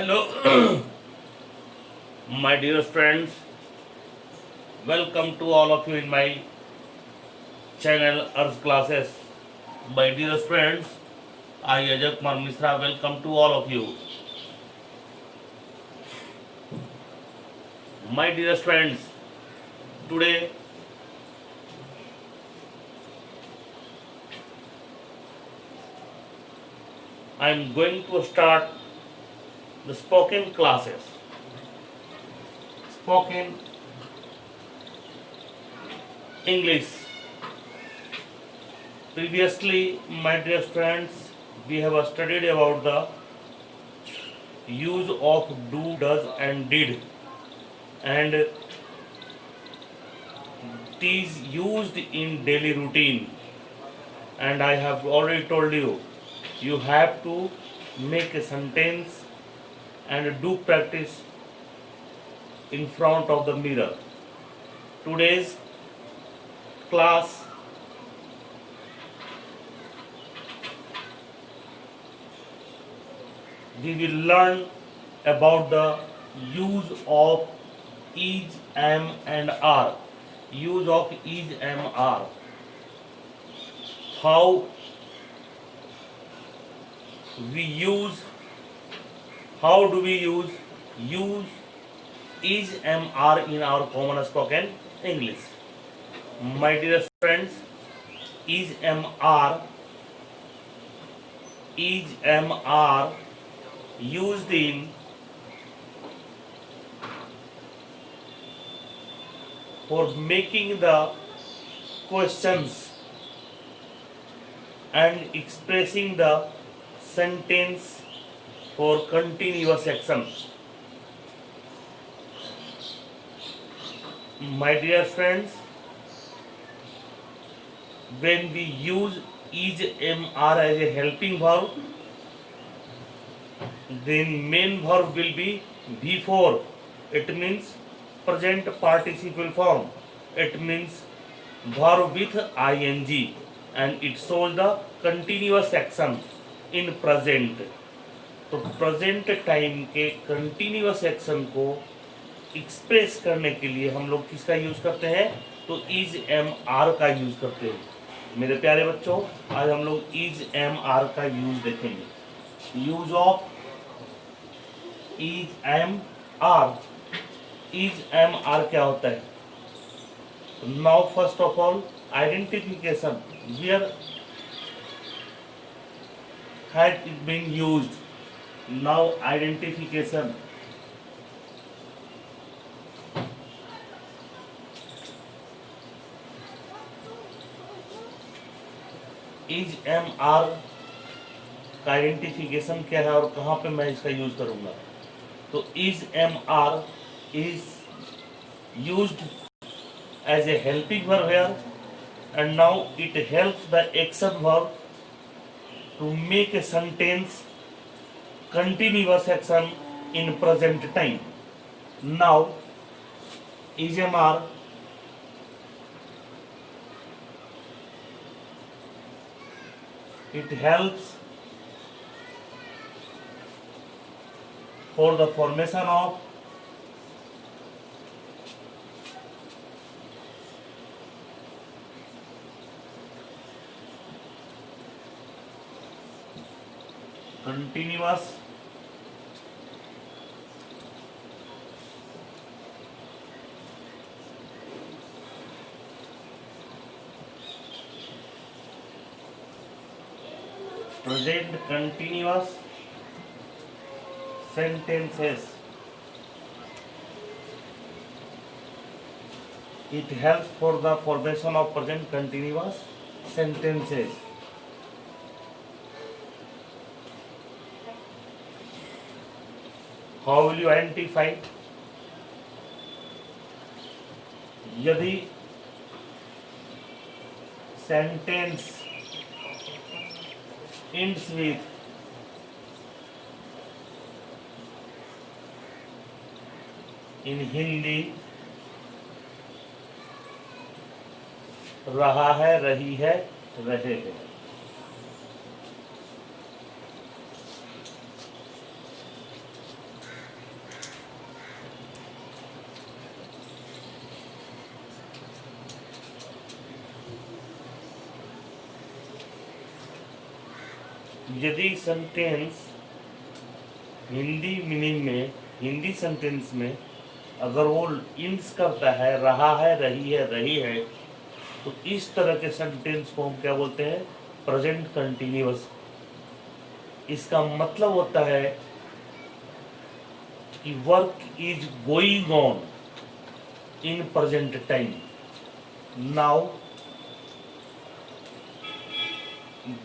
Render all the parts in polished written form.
Hello, my dear friends. Welcome to all of you in my channel Earth Classes. My dear friends, I Ajay Kumar Misra. Welcome to all of you. My dear friends, today I am going to start the spoken classes. Spoken English. Previously, my dear friends, we have studied about the use of do, does, and did, and it is used in daily routine. And I have already told you, you have to make a sentence and do practice in front of the mirror. Today's class we will learn about the use of is, am, and are. Use of is, am, are. How we use, how do we use is, am, are in our common spoken English. My dear friends, is, am, are used in for making the questions and expressing the sentence for continuous action. My dear friends, when we use is, am, are as a helping verb, then main verb will be before. It means present participle form. It means verb with ing, and it shows the continuous action in present. तो present time के continuous action को express करने के लिए हम लोग किसका use करते हैं? तो इज, एम, आर का यूज करते हैं. मेरे प्यारे बच्चों, आज हम लोग इज, एम, आर का यूज देखेंगे. Use of is, am, are. Is, am, are क्या होता है? Now first of all identification. Where had it been used? Now identification. Is, am, are का आइडेंटिफिकेशन क्या है और कहाँ पे मैं इसका यूज करूंगा? तो is, am, are is used as a helping verb here, and now it helps the action verb to make a sentence continuous action in present time. Now is, am, are it helps for the formation of continuous present continuous sentences. It helps for the formation of present continuous sentences. How will you identify? यदि sentence ends with in Hindi रहा है, रही है, रहे हैं. यदि sentence Hindi meaning में, Hindi sentence में अगर वो इंस करता है, रहा है, रही है, तो इस तरह के सेंटेंस को हम क्या बोलते हैं? Present continuous. इसका मतलब होता है कि work is going on in present time. Now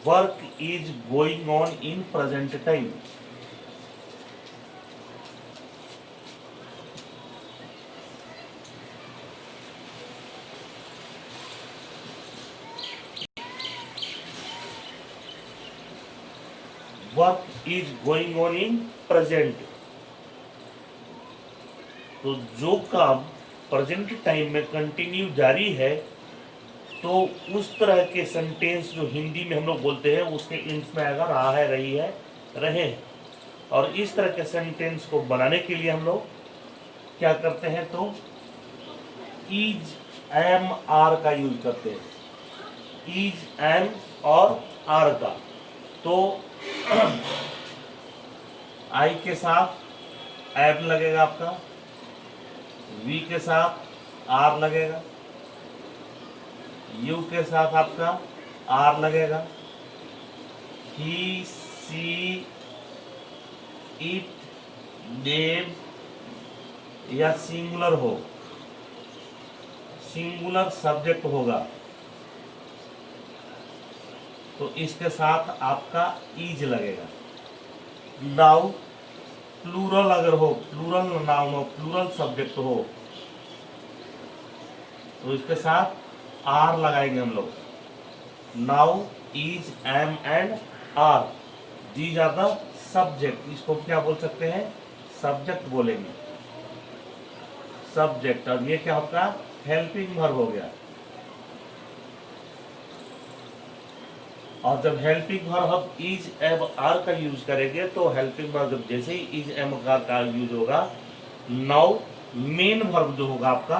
work is going on in present time. Work is going on in present. तो जो काम प्रेजेंट टाइम में कंटिन्यू जारी है, तो उस तरह के सेंटेंस जो हिंदी में हम लोग बोलते हैं उसके इंस में आएगा रहा है, रही है, रहे। और इस तरह के सेंटेंस को बनाने के लिए हम लोग क्या करते हैं? तो इज, एम, आर का यूज करते हैं। इज, एम और आर का। तो आई के साथ एम लगेगा आपका, वी के साथ आर लगेगा, यू के साथ आपका आर लगेगा, ही, सी, इट, देम या सिंगुलर हो, सिंगुलर सब्जेक्ट होगा तो इसके साथ आपका इज लगेगा। नाउ प्लूरल अगर हो, प्लूरल नाउन हो, प्लूरल सब्जेक्ट हो, तो इसके साथ आर लगाएंगे हम लोग। Now is, am and are, these are the subject. इसको क्या बोल सकते हैं? सब्जेक्ट बोलेंगे, सब्जेक्ट। और ये क्या आपका हेल्पिंग वर्ब हो गया। और जब हेल्पिंग वर्ब हम इज, एम, आर का यूज करेंगे तो हेल्पिंग वर्ब जब जैसे ही इज, एम, आर का यूज होगा, नाउ मेन वर्ब जो होगा आपका,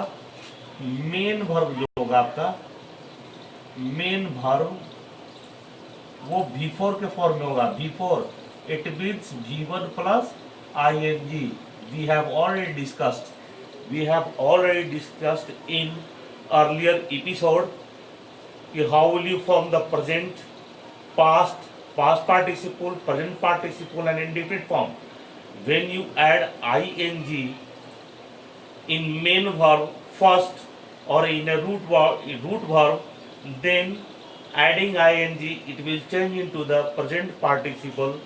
मेन वर्ब जो होगा आपका, मेन वर्ब वो बिफोर के फॉर्म में होगा। Before, it means V1 plus ing। We have already discussed, we have already discussed in earlier episode कि how will you form the present, past, past participle, present participle and indefinite form when you add ing in main verb first or in a root verb, then adding ing it will change into the present participle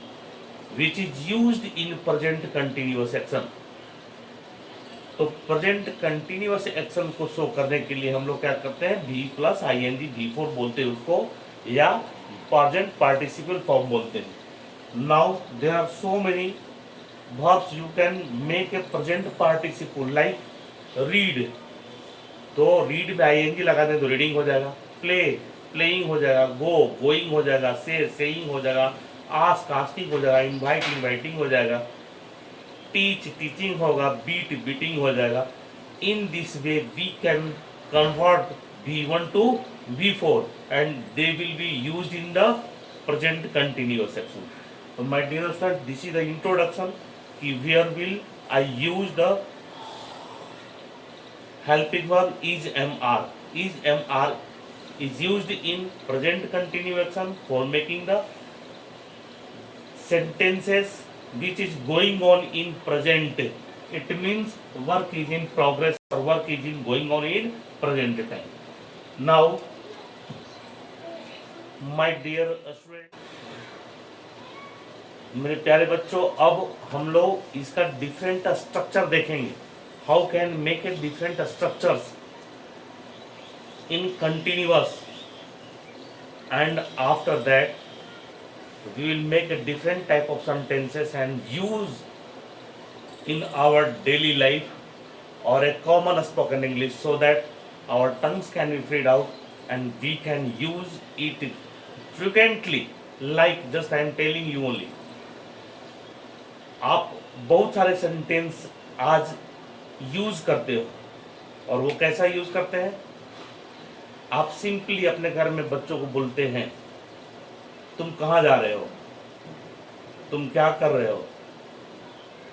which is used in present continuous action। तो present continuous action को show करने के लिए हम लोग क्या करते हैं? भी plus I N G, V4 बोलते हैं उसको, या प्रेजेंट पार्टिसिपल फॉर्म बोलते हैं। Now there are so many verbs you can make a present participle, like read. तो रीड में आई एन जी लगा दें तो रीडिंग हो जाएगा। प्ले, प्लेइंग हो जाएगा। गो, गोइंग हो जाएगा। से, सेइंग हो जाएगा। आस्क, आस्किंग हो जाएगा। इनवाइट, इनवाइटिंग हो जाएगा। टीच, टीचिंग होगा। बीट, बीटिंग हो जाएगा। In this way we can convert V1 to V4 and they will be used in the present continuous action। So my dear students, this is the introduction कि where will I use the helping verb is, mr। is, mr is used in present continuous action for making the sentences which is going on in present। It means work is in progress or work is in going on in present time। Now my dear student, मेरे प्यारे बच्चों, अब हम लोग इसका different structure देखेंगे। How can make a different structures in continuous, and after that we will make a different type of sentences and use in our daily life or a common spoken English so that our tongues can be freed out and we can use it frequently, like just I am telling you only। आप बहुत सारे sentence आज use करते हो, और वो कैसा use करते हैं? आप सिंपली अपने घर में बच्चों को बोलते हैं तुम कहाँ जा रहे हो, तुम क्या कर रहे हो,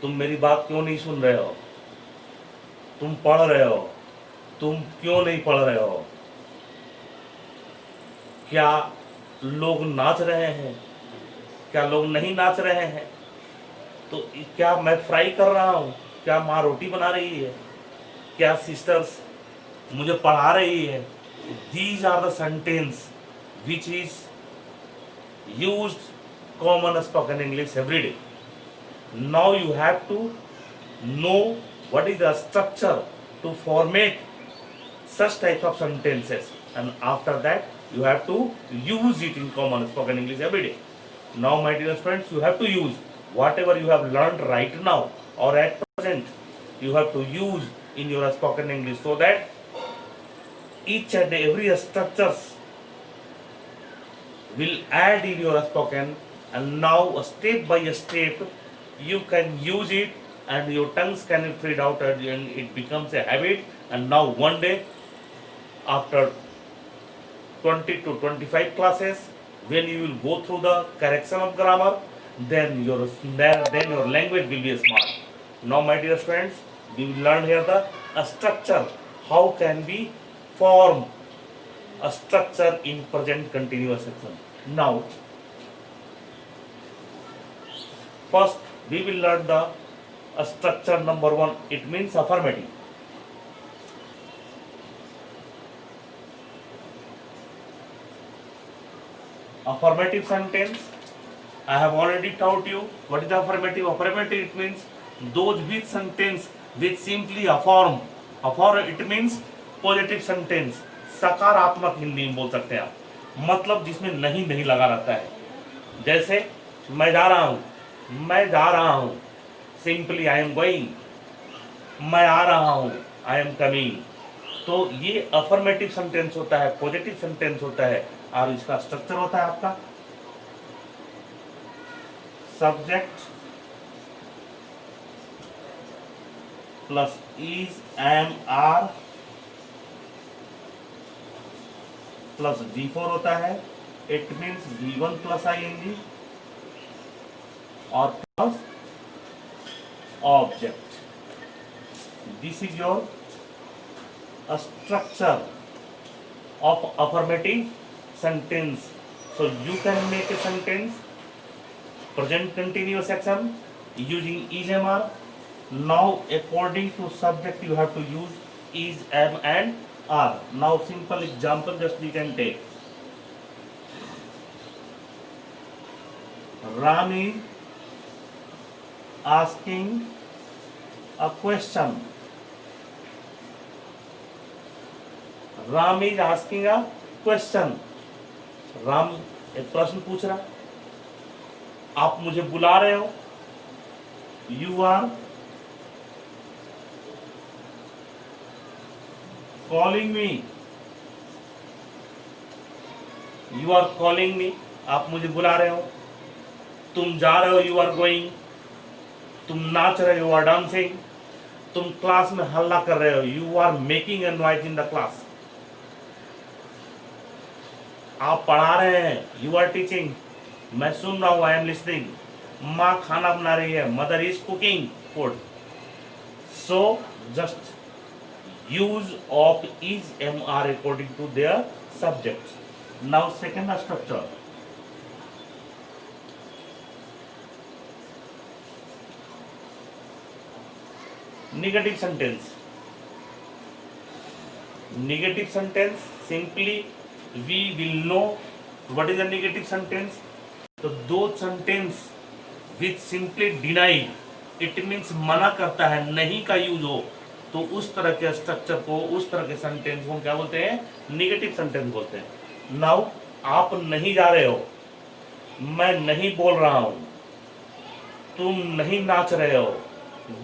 तुम मेरी बात क्यों नहीं सुन रहे हो, तुम पढ़ रहे हो, तुम क्यों नहीं पढ़ रहे हो, क्या लोग नाच रहे हैं, क्या लोग नहीं नाच रहे हैं, तो क्या मैं फ्राई कर रहा हूँ, क्या माँ रोटी बना रही है, क्या सिस्टर्स मुझे पढ़ा रही है. These are the sentence which is used common spoken English every day. Now you have to know what is the structure to formate such type of sentences, and after that you have to use it in common spoken English every day. Now my dear friends, you have to use whatever you have learned right now or at present, you have to use in your spoken English, so that each and every structures will add in your spoken, and now step by step you can use it and your tongues can be freed out and it becomes a habit. And now one day after 20 to 25 classes, when you will go through the correction of grammar, then your language will be smart. Now my dear friends, we will learn here the structure, how can we form a structure in present continuous action. Now first we will learn the structure number 1. It means affirmative. Affirmative sentence, I have already taught you what is the affirmative. Affirmative, it means those with sentence which simply affirm. It means positive sentence, सकारात्मक हिंदी में बोल सकते हैं आप, मतलब जिसमें नहीं नहीं लगा रहता है. जैसे मैं जा रहा हूँ, मैं जा रहा हूँ, सिंपली आई एम गोइंग. मैं आ रहा हूँ, आई एम कमिंग. तो ये अफर्मेटिव सेंटेंस होता है, पॉजिटिव सेंटेंस होता है. और इसका स्ट्रक्चर होता है आपका subject plus is, am, are plus D4 होता है. It means V1 plus ING और plus object. This is your structure of affirmative sentence. So you can make a sentence present continuous action using is, am, are. Now according to subject you have to use is, am and are. Now simple example just we can take. Ram is asking a question. Ram is asking a question. Ram एक प्रश्न पूछ रहा. आप मुझे बुला रहे हो, you are calling me. You are calling me, आप मुझे बुला रहे हो. तुम जा रहे हो, यू आर गोइंग. तुम नाच रहे हो, यू आर डांसिंग. तुम क्लास में हल्ला कर रहे हो, you are making a noise in the class. आप पढ़ा रहे हैं, यू आर टीचिंग. मैं सुन रहा हूँ, आई एम लिसनिंग. माँ खाना बना रही है, mother is cooking food. So just use of is, am, are according to their subject. Now second structure, negative sentence. Negative sentence, simply we will know what is a negative sentence. तो दो sentence which simply deny, it means मना करता है, नहीं का use हो, तो उस तरह के स्ट्रक्चर को, उस तरह के सेंटेंस को क्या बोलते हैं? नेगेटिव सेंटेंस बोलते हैं. नाउ आप नहीं जा रहे हो, मैं नहीं बोल रहा हूं, तुम नहीं नाच रहे हो.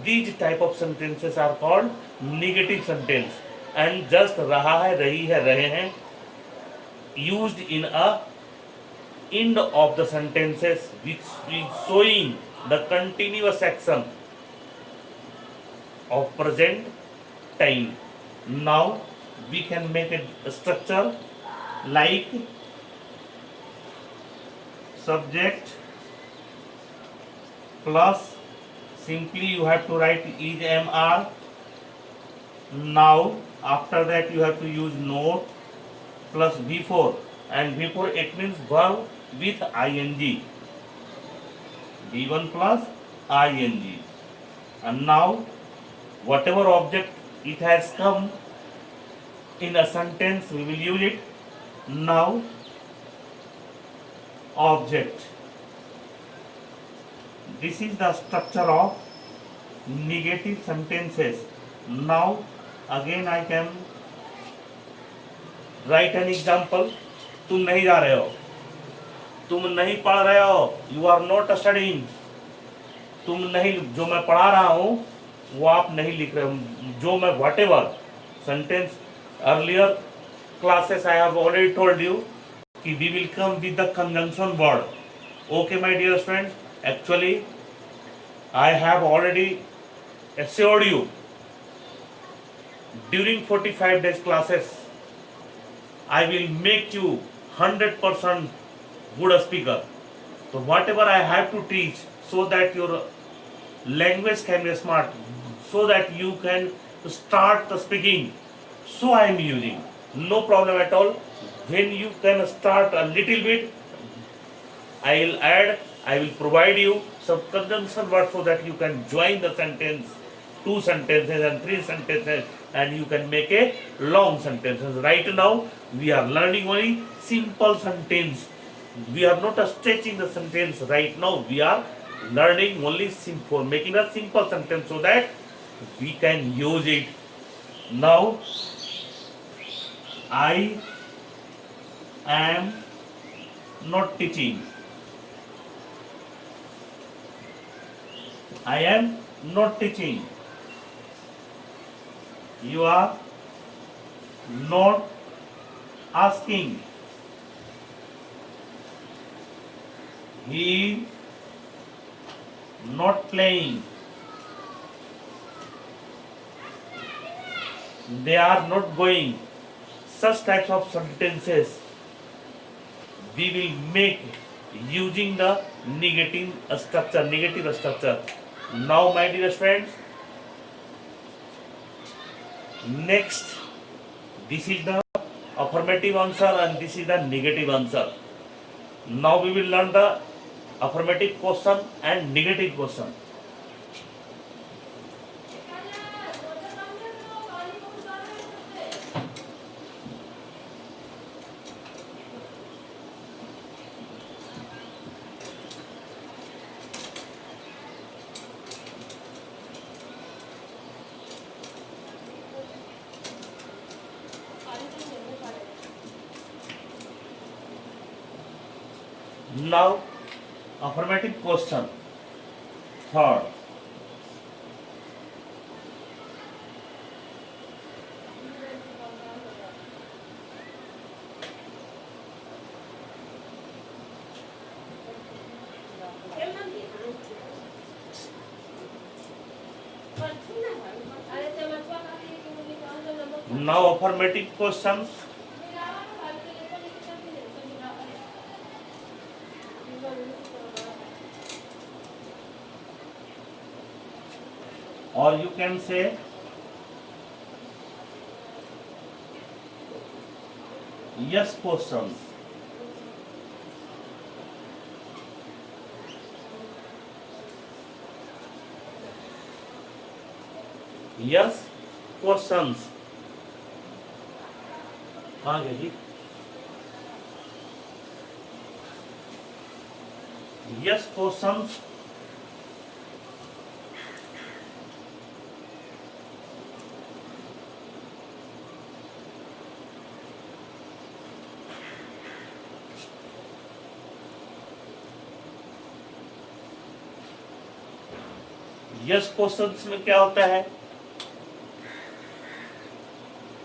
These type of sentences are called negative sentence. And just रहा है, रही है, रहे हैं used in a end of the sentences which is showing the continuous action of present time. Now we can make a structure like subject plus simply you have to write is MR. Now after that you have to use not plus before, and before it means verb with ing, b1 plus ing. And now whatever object it has come in a sentence we will use it. Now object, this is the structure of negative sentences. Now again I can write an example. तुम नहीं जा रहे हो, तुम नहीं पढ़ रहे हो, यू आर नॉट स्टडीइंग। तुम नहीं, जो मैं पढ़ा रहा हूँ वो आप नहीं लिख रहे हो, जो मैं whatever sentence earlier classes I have already told you कि we will come with the conjunction word. Okay my dear friends, actually I have already assured you during 45 days classes I will make you 100% good speaker. So whatever I have to teach so that your language can be smart, so that you can start the speaking, so I am using, no problem at all. When you can start a little bit, I will add, I will provide you some conjunction words so that you can join the sentence, 2 sentences and 3 sentences, and you can make a long sentences. Right now we are learning only simple sentence. We are not stretching the sentence right now. We are learning only simple, making a simple sentence so that we can use it. Now I am not teaching. I am not teaching. You are not asking. He is not playing. They are not going. Such types of sentences we will make using the negative structure. Now my dear friends, next, this is the affirmative answer and this is the negative answer. Now we will learn the affirmative question and negative question. Now affirmative question. Third, now affirmative questions. Or you can say yes questions. Yes questions. कहाँ गए जी? Yes questions. Yes questions में क्या होता है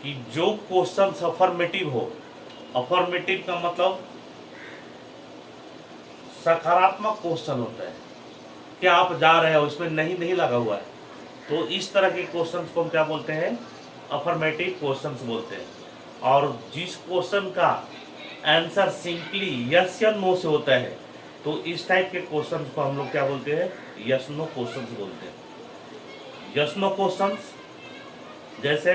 कि जो questions affirmative हो, affirmative का मतलब सकारात्मक क्वेश्चन होता है, क्या आप जा रहे हो, इसमें नहीं नहीं लगा हुआ है, तो इस तरह के क्वेश्चंस को हम क्या बोलते हैं, अफर्मेटिव क्वेश्चंस बोलते हैं। और जिस क्वेश्चन का आंसर सिंपली यस या नो से होता है, तो इस टाइप के क्वेश्चंस को हम लोग क्या बोलते हैं, यस नो क्वेश्चंस बोलते हैं। यस नो क्वेश्चंस जैसे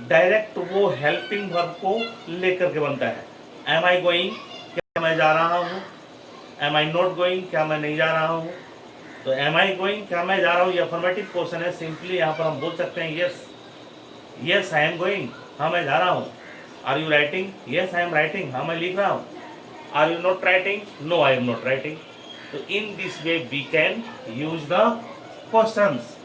डायरेक्ट वो हेल्पिंग वर्ब को लेकर के बनता है। एम आई गोइंग, क्या मैं जा रहा हूँ। एम आई नॉट गोइंग, क्या मैं नहीं जा रहा हूँ। तो एम आई गोइंग, क्या मैं जा रहा हूँ, ये अफर्मेटिव क्वेश्चन है। सिंपली यहाँ पर हम बोल सकते हैं yes, yes I am going, हाँ मैं जा रहा हूँ। Are you writing, yes I am writing, हाँ मैं लिख रहा हूँ। Are you not writing, no I am not writing. तो in this way we can use the questions.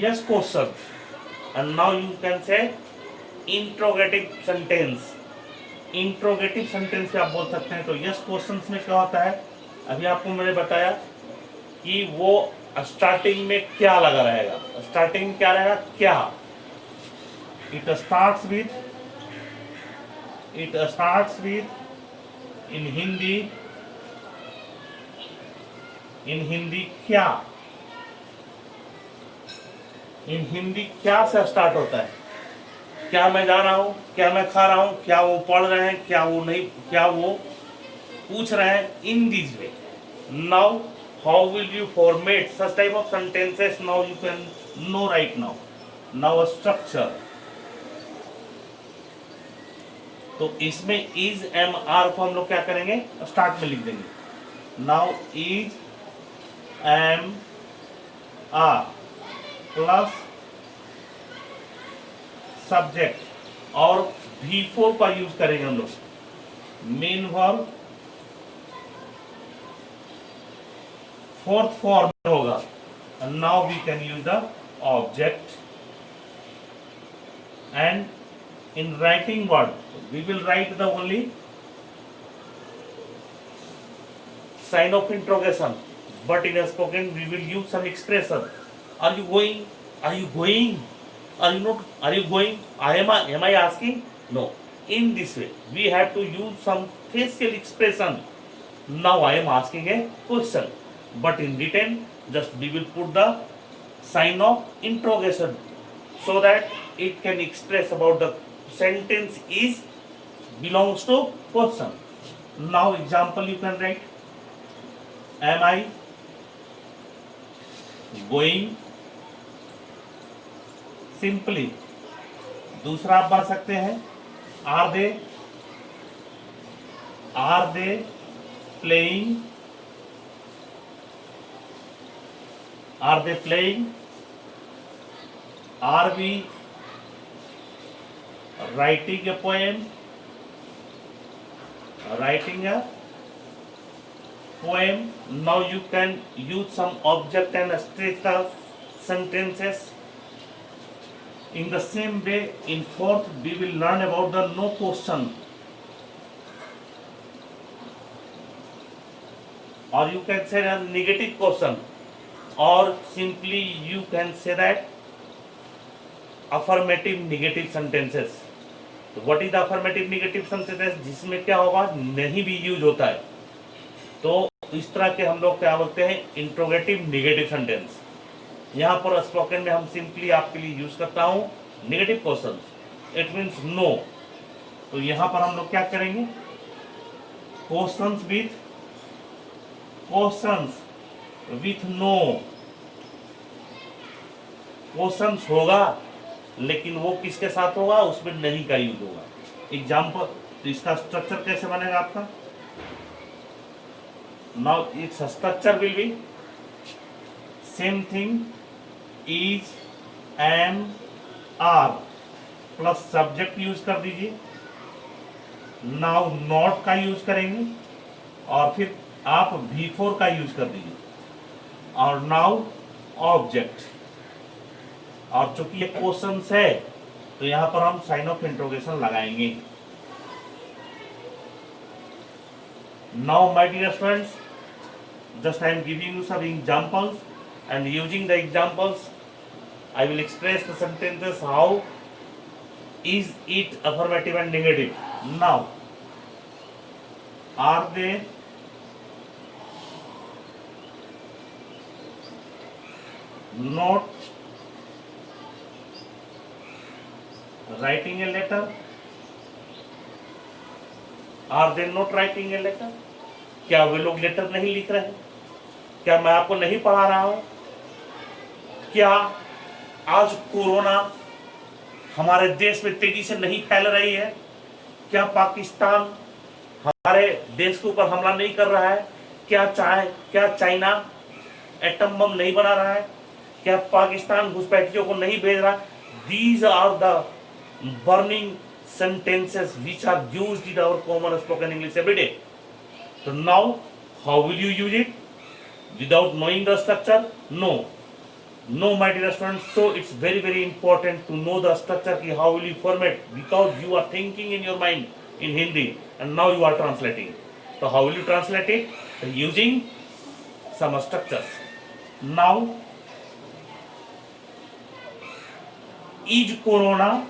Yes questions. And now you can say interrogative sentence. Interrogative sentence से आप बोल सकते हैं। तो यस क्वेश्चंस में क्या होता है, अभी आपको मैंने बताया कि वो स्टार्टिंग में क्या लगा रहेगा। स्टार्टिंग में क्या रहेगा, क्या। इट स्टार्ट्स विथ इन हिंदी क्या। इन हिंदी क्या से स्टार्ट होता है। क्या मैं जा रहा हूँ, क्या मैं खा रहा हूँ, क्या वो पढ़ रहे हैं, क्या वो नहीं, क्या वो पूछ रहे हैं। In this way now how will you format such type of sentences. Now you can know right now structure. तो इसमें इज एम आर को हम लोग क्या करेंगे, स्टार्ट में लिख देंगे। Now is am are plus subject और V4 का यूज करेंगे हम लोग। मेन वर्ब फोर्थ फॉर्म में होगा। Now we can use the object and in writing word we will write the only sign of interrogation, but in a spoken we will use some expression. Are you going, are you going, are you not, are you going, am I asking, no. In this way we have to use some facial expression. Now I am asking a question, but in written just we will put the sign of interrogation so that it can express about the sentence is belongs to question. Now example you can write, am I going, सिंपली। दूसरा आप पढ़ सकते हैं, are they playing, are we writing a poem, now you can use some object and stretch the sentences. In the same way in fourth we will learn about the no question, or you can say a negative question, or simply you can say that affirmative negative sentences. तो what is the affirmative negative sentences, जिसमें क्या होगा, नहीं भी use होता है। तो इस तरह के हम लोग क्या बोलते हैं, इंट्रोगेटिव नेगेटिव सेंटेंस। यहाँ पर स्पोकन में हम सिंपली आपके लिए यूज करता हूँ negative question, it means no. तो यहाँ पर हम लोग क्या करेंगे, क्वेश्चंस विथ नो। क्वेश्चंस होगा लेकिन वो किसके साथ होगा, उसमें नहीं का यूज होगा। एग्जाम्पल, तो इसका स्ट्रक्चर कैसे बनेगा आपका, now its structure will be same thing, is, am, are plus subject use कर दीजिए। नाउ नॉट का यूज करेंगे और फिर आप V4 का यूज कर दीजिए और नाउ ऑब्जेक्ट। और चूंकि ये क्वेश्चंस है तो यहां पर हम साइन ऑफ इंट्रोगेशन लगाएंगे। Now my dear students, just I am giving you some examples, and using the examples I will express the sentences how is it affirmative and negative. Now are they not writing a letter, are they not writing a letter? क्या वे लोग letter नहीं लिख रहे हैं? क्या मैं आपको नहीं पढ़ा रहा हूं? क्या आज कोरोना हमारे देश में तेजी से नहीं फैल रही है? क्या पाकिस्तान हमारे देश के ऊपर हमला नहीं कर रहा है? क्या चाइना एटम बम नहीं बना रहा है? क्या पाकिस्तान घुसपैठियों को नहीं भेज रहा? These are the burning sentences which are used in our common spoken English every day. So now, how will you use it? Without knowing the structure? No. No, my dear students. So it's very important to know the structure. Ki how will you format? Because you are thinking in your mind in Hindi and now you are translating. So how will you translate it? Using some structures. Now, is corona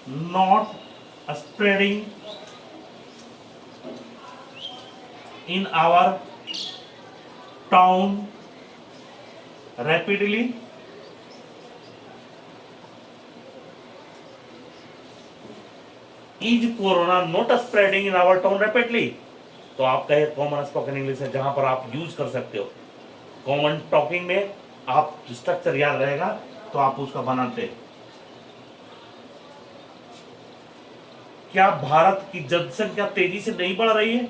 not spreading in our town rapidly? Is corona not spreading in our town rapidly? तो आप कहे common spoken English है जहां पर आप use कर सकते हो। कॉमन टॉकिंग में आप स्ट्रक्चर याद रहेगा तो आप उसका बनाते हैं। क्या भारत की जनसंख्या तेजी से नहीं बढ़ रही है?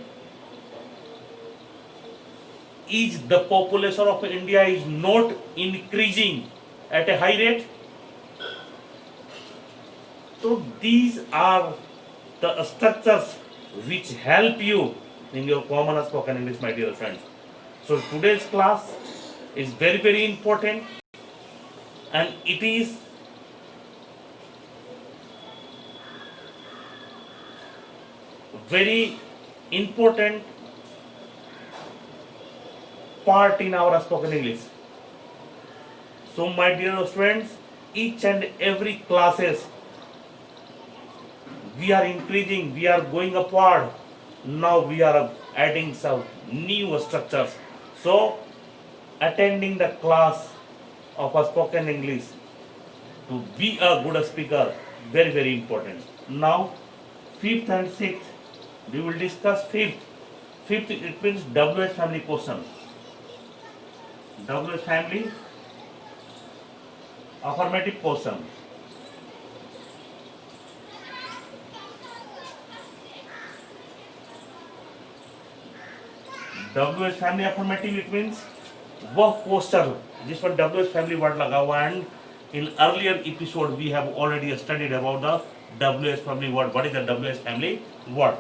Is the population of India is not increasing at a high rate? So these are the structures which help you in your common spoken English, my dear friends. So today's class is very important, and it is very important part in our spoken English. So my dear students, each and every classes we are increasing, we are going upward. Now we are adding some new structures. So attending the class of a spoken English to be a good speaker, very important. Now 5th and 6th we will discuss 5th. 5th it means WH family question. WH family affirmative question. WH family affirmative it means वह question जिस पर WH family word लगा हुआ है, and in earlier episode we have already studied about the WH family word. What is the WH family word?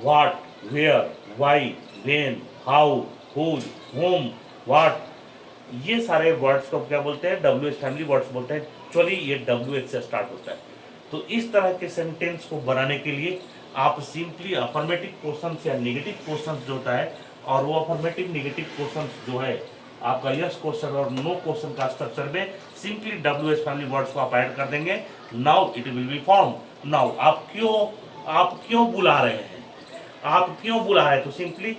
What, where, why, when, how, whose, whom, what, ये सारे words को क्या बोलते हैं? WH family words बोलते हैं। Actually ये WH से स्टार्ट होता है। तो इस तरह के सेंटेंस को बनाने के लिए आप सिंपली अफर्मेटिव क्वेश्चंस या नेगेटिव क्वेश्चंस जो होता है, और वो अफर्मेटिव नेगेटिव क्वेश्चंस जो है आपका यस क्वेश्चन और नो क्वेश्चन का स्ट्रक्चर में सिंपली WH फैमिली वर्ड्स को आप ऐड कर देंगे। Now it will be form. Now आप क्यों बुला रहे हैं? आप क्यों बुला रहे हैं? तो सिंपली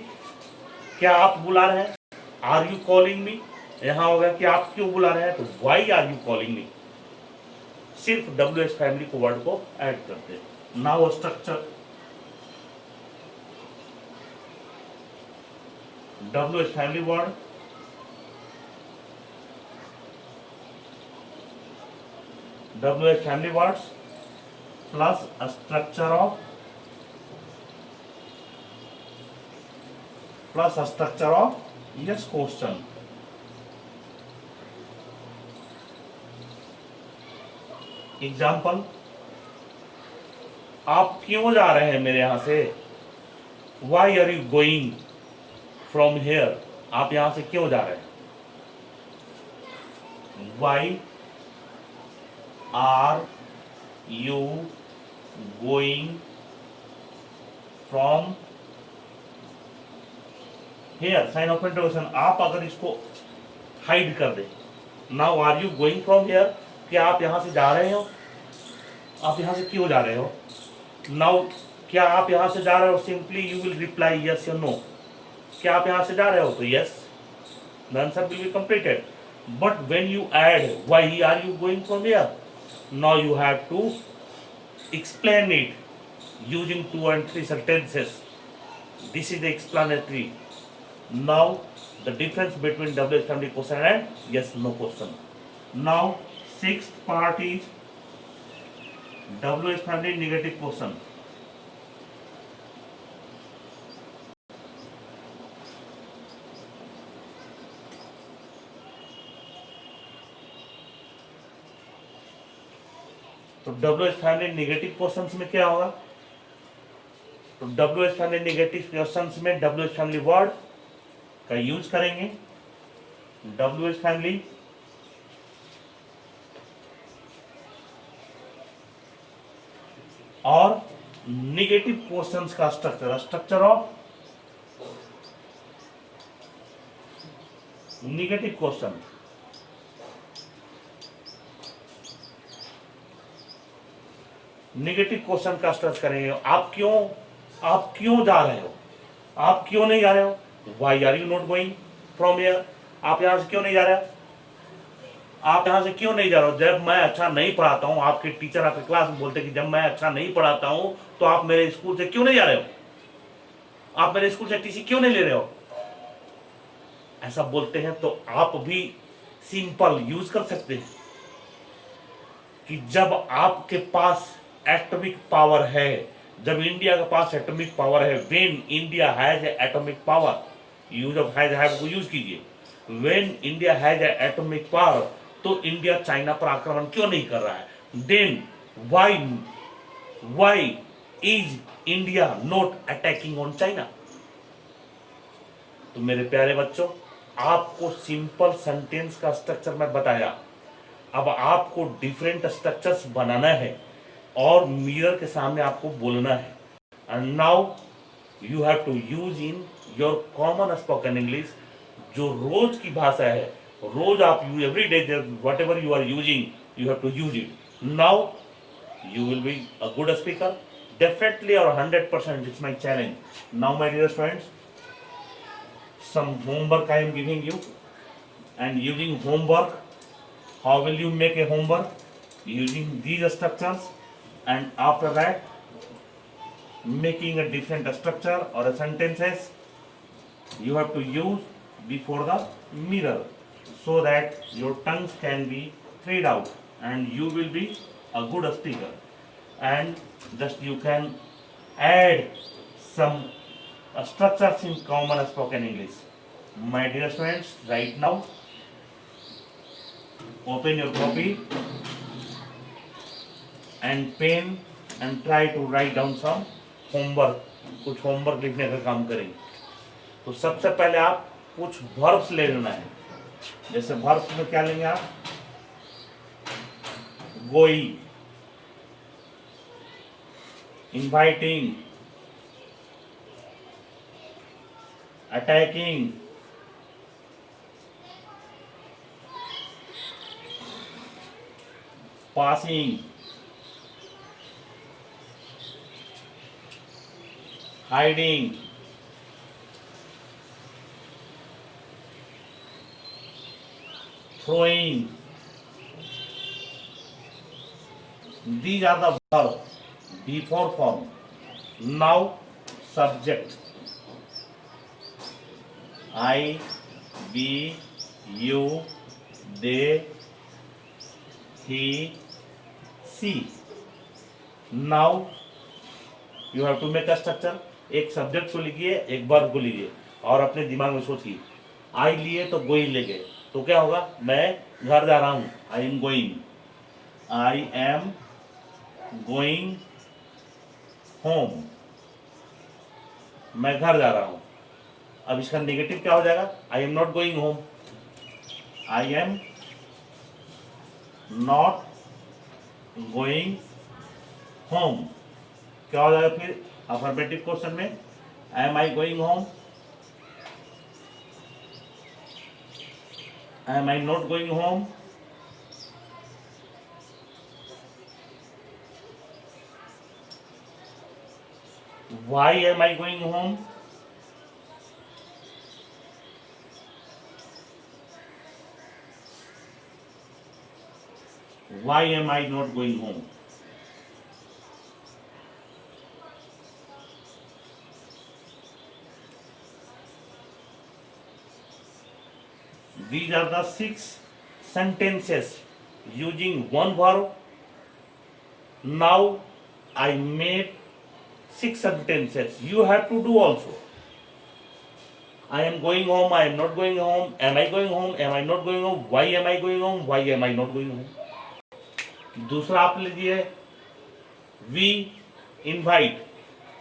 क्या आप बुला रहे हैं? Are you calling me? यहां होगा कि आप क्यों बुला रहे हैं, तो why are you calling me. सिर्फ WH फैमिली को वर्ड को ऐड करते हैं। Now structure WH family word, WH family words plus a structure of yes question. Example, आप क्यों जा रहे हैं मेरे यहां से? Why are you going from here? आप यहां से क्यों जा रहे हैं? Why are you going from here? Sign of interrogation. आप अगर इसको हाइड कर दे, now are you going from here, क्या आप यहां से जा रहे हो? आप यहां से क्यों जा रहे हो? नाउ क्या आप यहां से जा रहे हो? Simply you will reply yes या नो। क्या आप यहां से जा रहे हो? तो yes. The answer will be completed. But when you add why are you going from here, now you have to explain it using 2 and 3 sentences. This is the explanatory. Now the difference between WH family question and yes no question. Now sixth part is WH family negative question. तो WH family negative questions में क्या होगा? तो WH family negative questions में WH family word का use करेंगे. WH family और negative questions का structure of negative question. Negative question का स्ट्रक्चर करेंगे. आप क्यों जा रहे हो? आप क्यों नहीं जा रहे हो? Why are you not going from here? आप यहां से क्यों नहीं जा रहे हो? आप यहां से क्यों नहीं जा रहे हो? जब मैं अच्छा नहीं पढ़ाता हूं, आपके टीचर आपके क्लास में बोलते कि जब मैं अच्छा नहीं पढ़ाता हूं तो आप मेरे स्कूल से क्यों नहीं जा रहे हो? आप मेरे स्कूल से टीसी क्यों नहीं ले रहे हो? ऐसा बोलते हैं तो आप भी सिंपल यूज कर सकते हैं कि जब आपके पास एटॉमिक पावर है, जब इंडिया के पास एटॉमिक पावर है, when India has atomic power, use of have को यूज कीजिए. When India has atomic power, तो इंडिया चाइना पर आक्रमण क्यों नहीं कर रहा है? Then why is India not attacking on China? तो मेरे प्यारे बच्चों, आपको सिंपल सेंटेंस का स्ट्रक्चर मैं बताया. अब आपको डिफरेंट स्ट्रक्चर्स बनाना है और मिरर के सामने आपको बोलना है. And now you have to use in your common spoken English, जो रोज की भाषा है, रोज आप every day whatever you are using, you have to use it. Now you will be a good speaker definitely, or 100%. It's my challenge. Now my dear students, some homework I am giving you, and using homework, how will you make a homework? Using these structures, and after that making a different structure or a sentences you have to use before the mirror, so that your tongues can be freed out and you will be a good speaker. And just you can add some structures in common spoken English. My dear students, right now open your copy and pen and try to write down some homework. कुछ homework लिखने का काम करेंगे. तो सबसे पहले आप कुछ वर्ब्स ले लेना है. जैसे वर्ब्स में क्या लेंगे आप? Going, inviting, attacking, passing, hiding, throwing. These are the verbs. Before form. Now subject. I, we, you, they, he, she. Now you have to make a structure. एक सब्जेक्ट को लिखिए, एक वर्ब को लीजिए और अपने दिमाग में सोचिए. आई लिए तो गोइंग ले गए, तो क्या होगा? मैं घर जा रहा हूँ. आई am going. I am going home. मैं घर जा रहा हूं. अब इसका नेगेटिव क्या हो जाएगा? I am not going home. I am not going home. क्या हो जाएगा फिर अफर्मेटिव क्वेश्चन में? Am I going home? Am I not going home? Why am I going home? Why am I not going home? These are the 6 sentences using one verb. Now I made 6 sentences. You have to do also. I am going home, I am not going home, am I going home, am I not going home, why am I going home, why am I not going home. दूसरा आप लीजिए, we invite,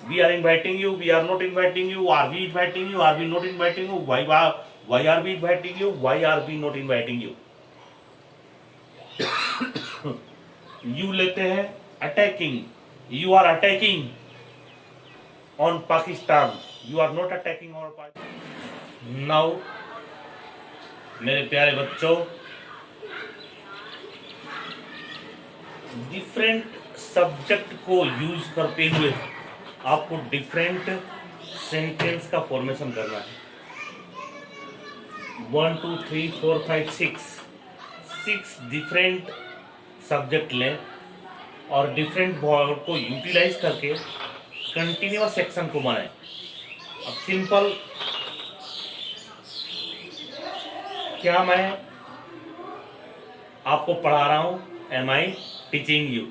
we are inviting you, we are not inviting you, are we inviting you, are we not inviting you, why are we inviting you, why are we not inviting you. You लेते हैं attacking, you are attacking on Pakistan, you are not attacking on Pakistan. Now मेरे प्यारे बच्चों, different subject को use करते हुए आपको different sentence का फॉर्मेशन करना है. 1 2 3 4 5 6 डिफरेंट सब्जेक्ट लें और डिफरेंट वर्ड को यूटिलाइज करके कंटिन्यूअस सेक्शन को बनाएं. अब सिंपल, क्या मैं आपको पढ़ा रहा हूँ, एम आई टीचिंग यू,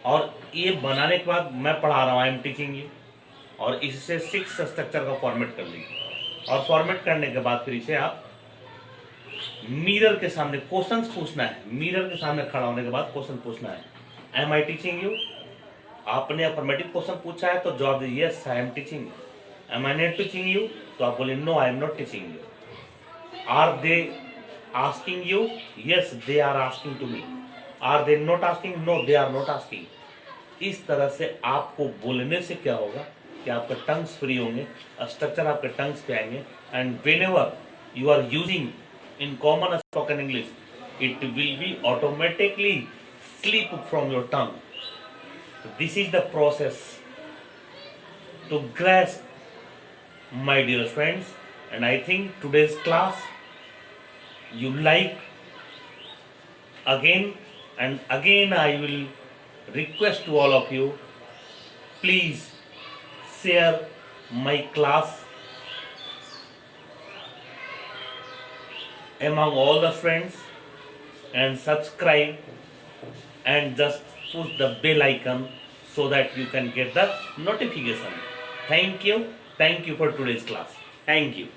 और ये बनाने के बाद मैं पढ़ा रहा हूँ, आई एम टीचिंग यू, और इससे 6 स्ट्रक्चर का फॉर्मेट कर लीजिए. और फॉर्मेट करने के बाद फिर इसे आप मिरर के सामने क्वेश्चंस पूछना है. मिरर के सामने खड़ा होने के बाद क्वेश्चन पूछना है, एम आई टीचिंग यू. आपने अफर्मेटिव क्वेश्चन पूछा है तो जवाब दीजिए yes I am teaching you. Am I not teaching you तो आप बोलिए no I am not teaching you. Are they asking you? Yes, they are asking to me. Are they not asking? No, they are not asking. इस तरह से आपको बोलने से क्या होगा कि आपके टंग्स फ्री होंगे, स्ट्रक्चर आपके टंग्स पे आएंगे, and whenever you are using in common spoken English, it will be automatically slip from your tongue. So this is the process to grasp, my dear friends, and I think today's class you like. Again and again I will request to all of you, please share my class among all the friends and subscribe and just push the bell icon so that you can get the notification. Thank you for today's class. Thank you.